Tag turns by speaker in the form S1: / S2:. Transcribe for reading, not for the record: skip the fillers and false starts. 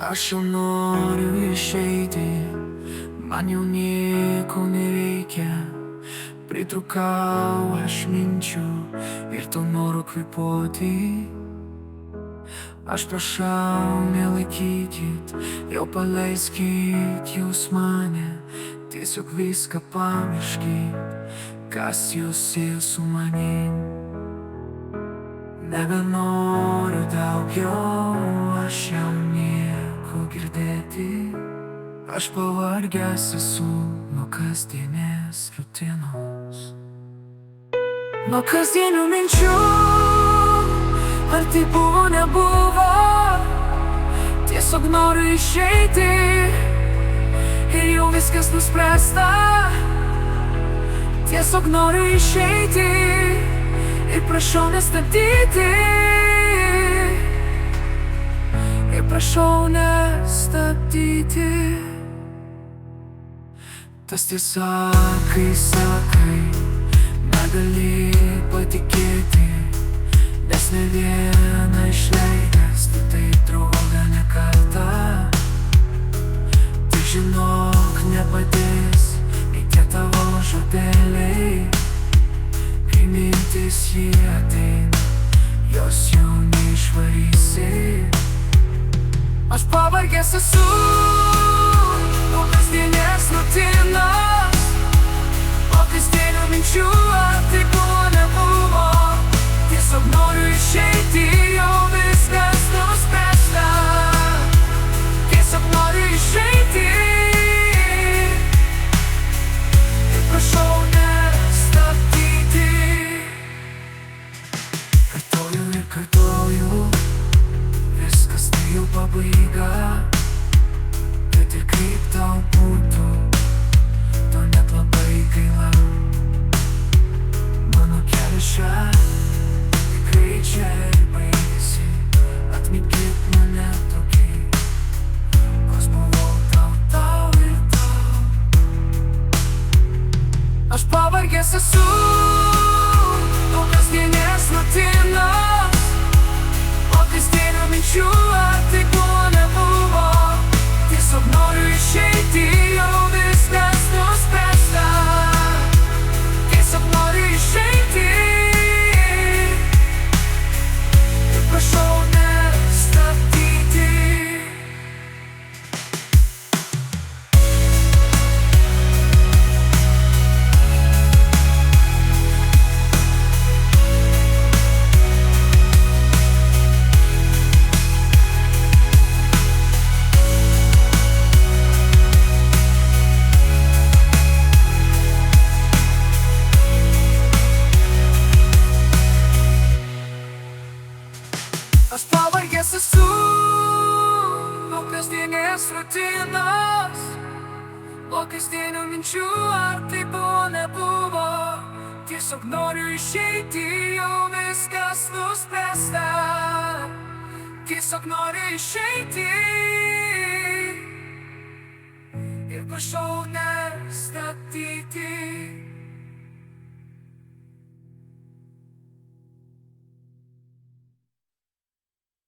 S1: Aš jau noriu išeiti, man jau nieko nereikia. Pritrūkau aš minčių ir to noro kvėpuoti. Aš prašau, nelaikykit, jau paleiskit jūs mane. Tiesiog viską pamirškit, kas jūs ir su manim. Nebenoriu daugiau, aš jau nieko girdėti. Aš pavargęs esu nuo kasdienės rutinos, nuo kasdienių minčių. Ar tai buvo, nebuvo, tiesiog noriu išeiti ir jau viskas nuspręsta. Tiesiog noriu išeiti ir prašau nestabdyti. Ir prašau nestabdyti. Tas tiesa, kai sakai, negali patikėti, nes ne vieną išleidęs, tu tai draugą ne kartą. Tai žinok, nepadės nei tie tavo žodeliai, kai mintis jie ateina, jos jau neišvarysi. Aš pavargęs esu nuo kasdienės rutinos, o kasdienių minčių. Ar tai buvo, nebuvo, tiesiog noriu išeiti, jau viskas nuspręsta. Tiesiog noriu išeiti ir prašau nestabdyti. Kartoju ir kartoju, viskas tai jau pabaiga. Bet ir kaip tau būtų, to net labai gaila. Mano kelias čia tikrai čia ir baigėsi. Atminkit mane tokį, koks buvau tau ir tau. Aš pavargęs esu nuo kasdienės rutinos, o kasdienių minčių. Ar tai buvo, nebuvo, tiesiog noriu išeiti, jau viskas nuspręsta. Tiesiog noriu išeiti ir prašau nestabdyti. Aš pavargęs esu nuo kasdienės rutinos, nuo kasdienių minčių. Ar tai buvo, nebuvo, tiesiog noriu išeiti, jau viskas nuspręsta. Tiesiog noriu išeiti ir prašau ne